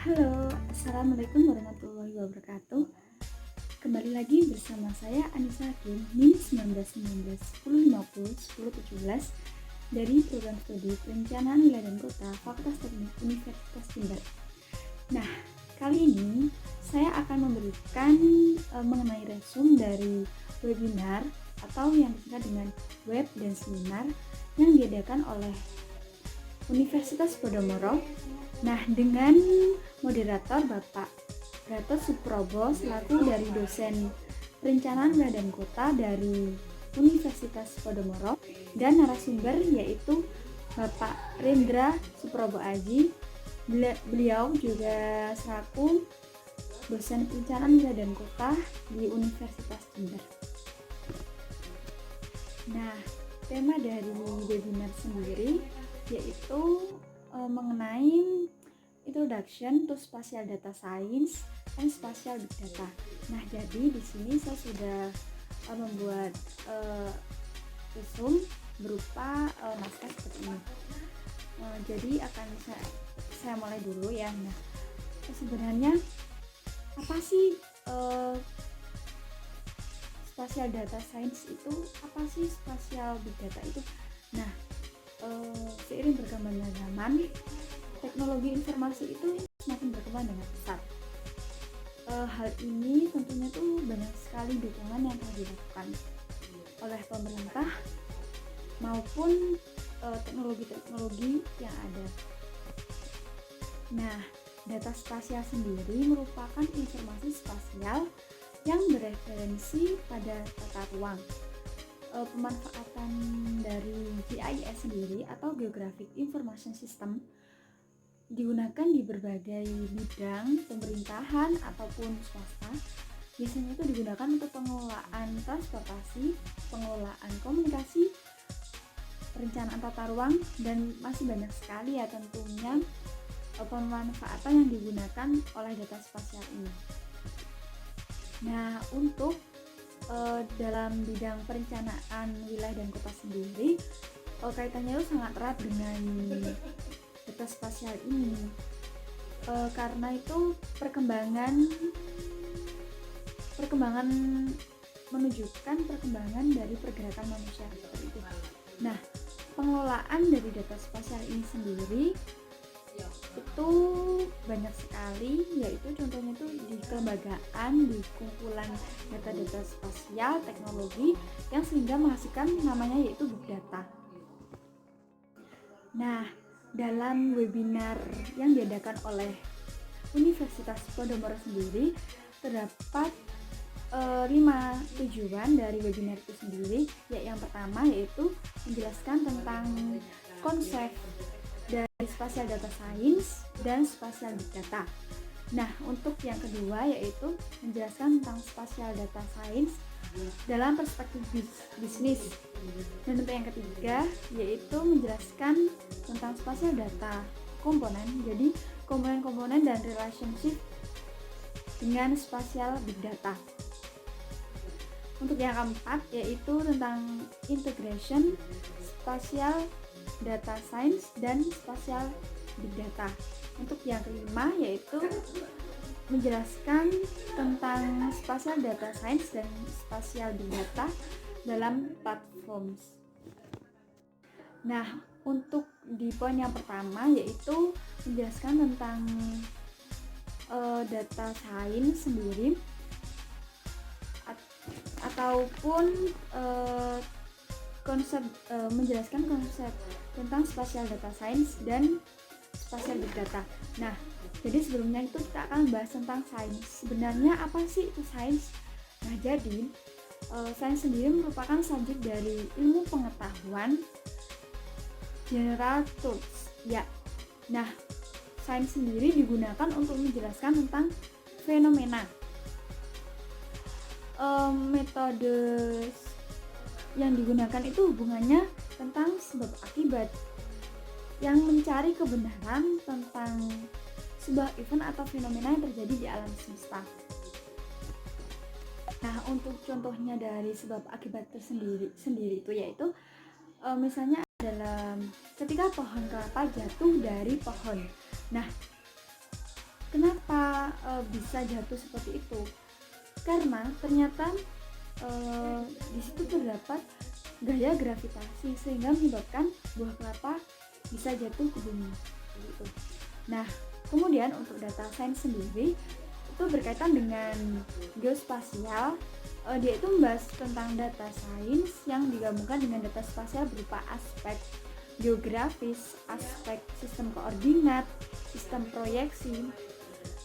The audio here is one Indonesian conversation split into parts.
Halo, Assalamualaikum warahmatullahi wabarakatuh. Kembali lagi bersama saya Anissa Hakim, NIM 1919 1050 1017 dari Program Studi Perencanaan Wilayah dan Kota Fakultas Teknik Universitas Jember. Nah, kali ini saya akan memberikan mengenai resume dari webinar atau yang disingkat dengan web dan seminar yang diadakan oleh Universitas Podomoro. Nah, dengan moderator Bapak Gatot Suprobo selaku dari dosen Perencanaan Wilayah dan Kota dari Universitas Podomoro dan narasumber yaitu Bapak Rendra Suprobo Aji. Beliau juga selaku dosen Perencanaan Wilayah dan Kota di Universitas Jember. Nah, tema dari webinar sendiri yaitu mengenai Introduction to Spatial Data Science and Spatial Big Data. Nah, jadi di sini saya sudah membuat resume berupa naskah seperti ini. Jadi akan saya mulai dulu ya. Nah, sebenarnya apa sih Spatial Data Science itu? Apa sih Spatial Big Data itu? Nah, seiring berkembangnya zaman, teknologi informasi itu semakin berkembang dengan pesat. Hal ini tentunya tuh banyak sekali dukungan yang telah dilakukan oleh pemerintah maupun teknologi-teknologi yang ada. Nah, data spasial sendiri merupakan informasi spasial yang bereferensi pada tata ruang. Pemanfaatan dari GIS sendiri atau Geographic Information System digunakan di berbagai bidang pemerintahan ataupun swasta. Biasanya itu digunakan untuk pengelolaan transportasi, pengelolaan komunikasi, perencanaan tata ruang, dan masih banyak sekali ya tentunya pemanfaatan yang digunakan oleh data spasial ini. Nah, untuk dalam bidang perencanaan wilayah dan kota sendiri, kaitannya itu sangat erat dengan data spasial ini, karena itu perkembangan menunjukkan perkembangan dari pergerakan manusia seperti itu. Nah, pengelolaan dari data spasial ini sendiri itu banyak sekali, yaitu contohnya itu di kelembagaan, di kumpulan data-data spasial teknologi yang sehingga menghasilkan namanya yaitu big data. Nah, dalam webinar yang diadakan oleh Universitas Podomoro sendiri terdapat 5 tujuan dari webinar itu sendiri. Yang pertama yaitu menjelaskan tentang konsep dari spatial data science dan spatial big data. Nah, untuk yang kedua yaitu menjelaskan tentang spatial data science dalam perspektif bisnis. Dan untuk yang ketiga yaitu menjelaskan tentang spatial data komponen, jadi komponen-komponen dan relationship dengan spatial big data. Untuk yang keempat yaitu tentang integration spatial data science dan spatial big data. Untuk yang kelima yaitu menjelaskan tentang spatial data science dan spatial big data dalam platforms. Nah, untuk di poin yang pertama yaitu menjelaskan tentang data science sendiri ataupun menjelaskan konsep tentang spatial data science dan spatial big data. Nah, jadi sebelumnya itu kita akan bahas tentang sains. Sebenarnya apa sih itu sains? Nah, jadi sains sendiri merupakan subjek dari ilmu pengetahuan general tools. Ya. Nah, sains sendiri digunakan untuk menjelaskan tentang fenomena. Metode yang digunakan itu hubungannya tentang sebab akibat, yang mencari kebenaran tentang sebuah event atau fenomena yang terjadi di alam semesta. Nah, untuk contohnya dari sebab akibat sendiri itu yaitu misalnya adalah ketika pohon kelapa jatuh dari pohon. Nah, Kenapa bisa jatuh seperti itu? Karena ternyata di situ terdapat gaya gravitasi sehingga menyebabkan buah kelapa bisa jatuh ke bumi gitu. Nah, kemudian untuk data sains sendiri itu berkaitan dengan geospasial. Dia itu membahas tentang data sains yang digabungkan dengan data spasial berupa aspek geografis, aspek sistem koordinat, sistem proyeksi.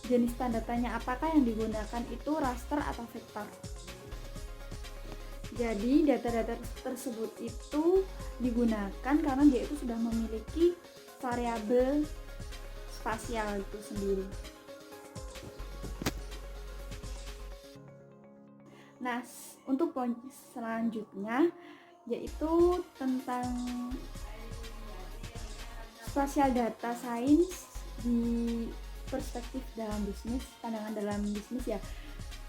Jenis tanda tanya apakah yang digunakan itu raster atau vektor. Jadi data-data tersebut itu digunakan karena dia itu sudah memiliki variabel spasial itu sendiri. Nah, untuk poin selanjutnya yaitu tentang spasial data science di perspektif dalam bisnis, pandangan dalam bisnis ya.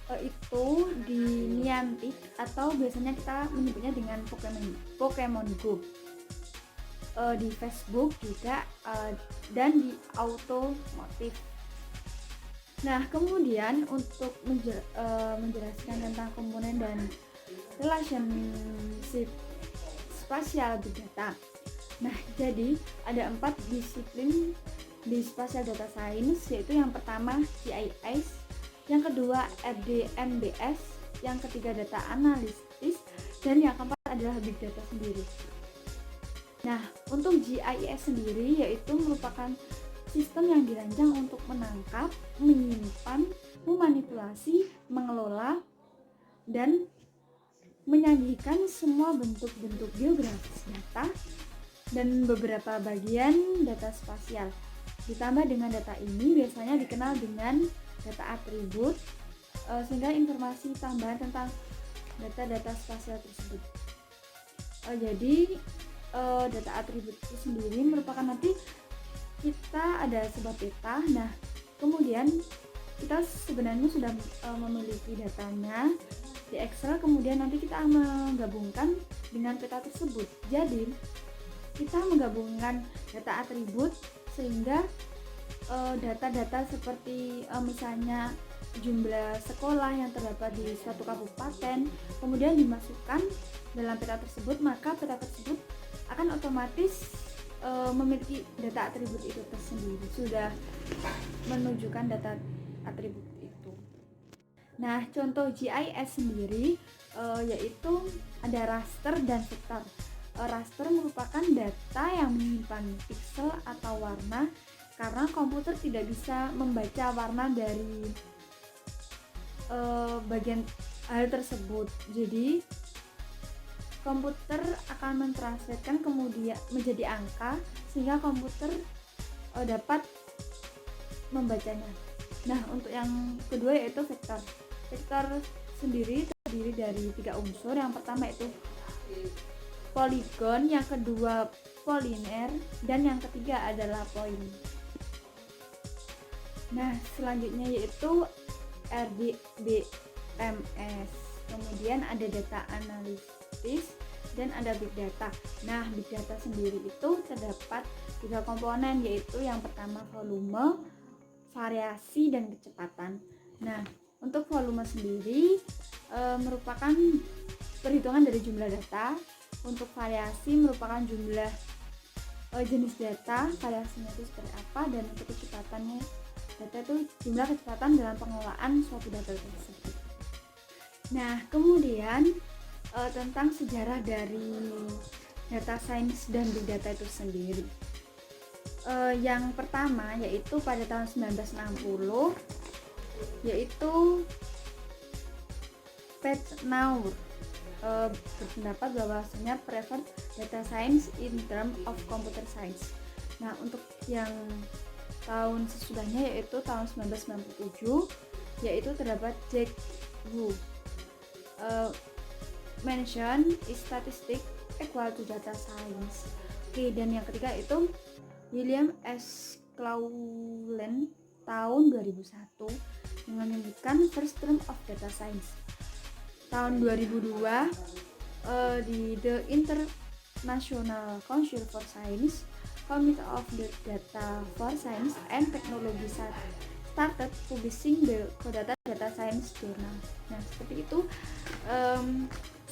Itu di Niantic atau biasanya kita menyebutnya dengan Pokemon Go. Di Facebook juga dan di automotif. Nah, kemudian untuk menjelaskan tentang komponen dan relationship spasial big data. Nah, jadi ada 4 disiplin di spatial data science, yaitu yang pertama GIS, yang kedua RDMBS, yang ketiga data analisis, dan yang keempat adalah big data sendiri. Nah, untuk GIS sendiri yaitu merupakan sistem yang dirancang untuk menangkap, menyimpan, memanipulasi, mengelola, dan menyajikan semua bentuk-bentuk geografis data dan beberapa bagian data spasial. Ditambah dengan data ini biasanya dikenal dengan data atribut, sehingga informasi tambahan tentang data-data spasial tersebut. Jadi data atribut itu sendiri merupakan nanti kita ada sebuah peta. Nah, kemudian kita sebenarnya sudah memiliki datanya di Excel, kemudian nanti kita menggabungkan dengan peta tersebut. Jadi kita menggabungkan data atribut sehingga data-data seperti misalnya jumlah sekolah yang terdapat di suatu kabupaten kemudian dimasukkan dalam peta tersebut, maka peta tersebut akan otomatis memiliki data atribut itu tersendiri, sudah menunjukkan data atribut itu. Nah, contoh GIS sendiri yaitu ada raster dan vektor. Raster merupakan data yang menyimpan pixel atau warna karena komputer tidak bisa membaca warna dari bagian hal tersebut. Jadi komputer akan mentranslatekan kemudian menjadi angka sehingga komputer dapat membacanya. Nah, untuk yang kedua yaitu vektor. Vektor sendiri terdiri dari 3 unsur. Yang pertama itu poligon, yang kedua polinear, dan yang ketiga adalah point. Nah, selanjutnya yaitu RDBMS. Kemudian ada data analisis dan ada big data. Nah, big data sendiri itu terdapat 3 komponen, yaitu yang pertama volume, variasi, dan kecepatan. Nah, untuk volume sendiri merupakan perhitungan dari jumlah data. Untuk variasi merupakan jumlah jenis data, variasinya itu seperti apa, dan untuk kecepatannya data itu jumlah kecepatan dalam pengelolaan suatu data tersebut. Nah, kemudian tentang sejarah dari data science dan big data itu sendiri. Yang pertama yaitu pada tahun 1960 yaitu Pat Naur berpendapat bahwasanya prefer data science in term of computer science. Nah, untuk yang tahun sesudahnya yaitu tahun 1997 yaitu terdapat Jack Wu mention statistic equal to data science. Oke, dan yang ketiga itu William S. Claulen tahun 2001 dengan menyebutkan first term of data science. Tahun 2002 di The International Council for Science, Committee of the Data for Science and Technology started publishing the Codata Data Science Journal. Nah, seperti itu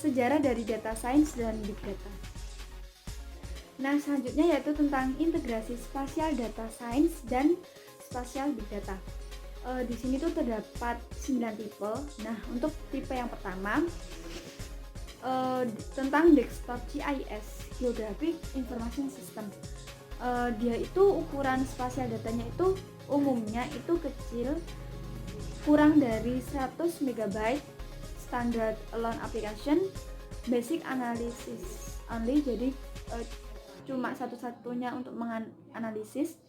sejarah dari data science dan big data. Nah, selanjutnya yaitu tentang integrasi spasial data science dan spasial big data. Di sini tuh terdapat 9 tipe. Nah, untuk tipe yang pertama tentang desktop GIS, Geographic Information System. Dia itu ukuran spasial datanya itu umumnya itu kecil, kurang dari 100 MB, standard alone application, basic analysis only, jadi cuma satu-satunya untuk menganalisis,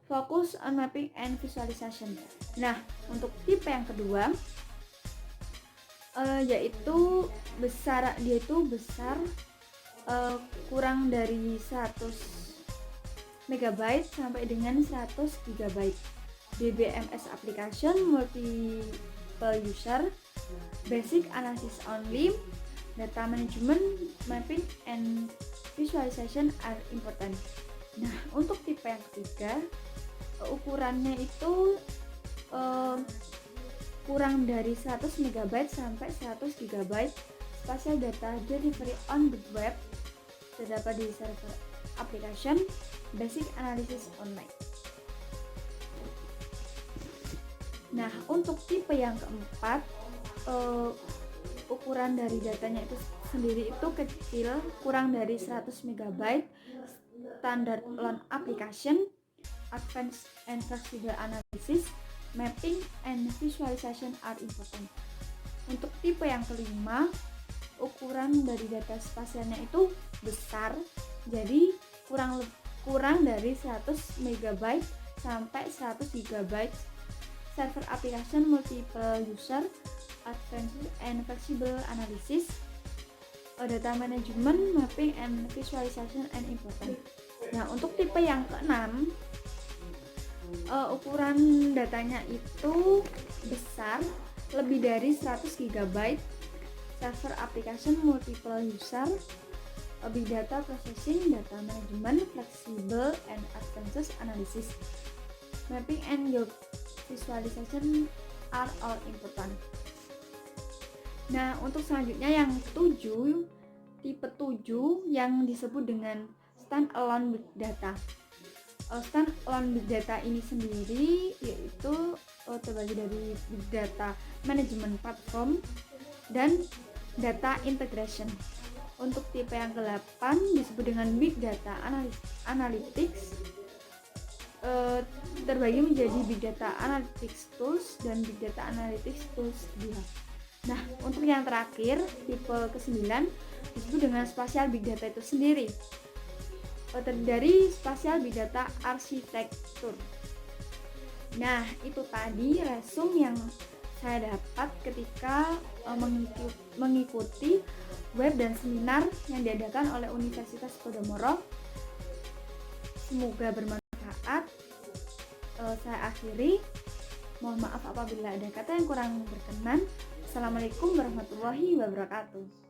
focus on mapping and visualization. Nah, untuk tipe yang kedua yaitu dia itu besar, kurang dari 100 MB sampai dengan 100 GB. DBMS application, multiple user, basic analysis only, data management, mapping and visualization are important. Nah, untuk tipe yang ketiga ukurannya itu kurang dari 100 MB sampai 100 GB, spatial data delivery on the web, terdapat di server application, basic analysis online. Nah, untuk tipe yang keempat ukuran dari datanya itu sendiri itu kecil, kurang dari 100 MB, standard alone application, advanced and flexible analysis, mapping and visualization are important. Untuk tipe yang kelima, ukuran dari data spasialnya itu besar, jadi kurang dari 100 MB sampai 100 GB, server application, multiple user, advanced and flexible analysis, data management, mapping and visualization and important. Nah, untuk tipe yang keenam, ukuran datanya itu besar, lebih dari 100 GB, server application, multiple user, big data processing, data management, flexible and advanced analysis, mapping and visualization are all important. Nah, untuk selanjutnya yang ketujuh, tipe 7 yang disebut dengan standalone big data. Standalone big data ini sendiri yaitu terbagi dari big data management platform dan data integration. Untuk tipe yang ke-8 disebut dengan big data analytics, terbagi menjadi big data analytics tools dan big data analytics tools 2. Nah, untuk yang terakhir tipe ke-9 disebut dengan spatial big data itu sendiri, terdiri dari spatial big data arsitektur. Nah, itu tadi resume yang saya dapat ketika mengikuti web dan seminar yang diadakan oleh Universitas Podomoro. Semoga bermanfaat. Saya akhiri. Mohon maaf apabila ada kata yang kurang berkenan. Assalamualaikum warahmatullahi wabarakatuh.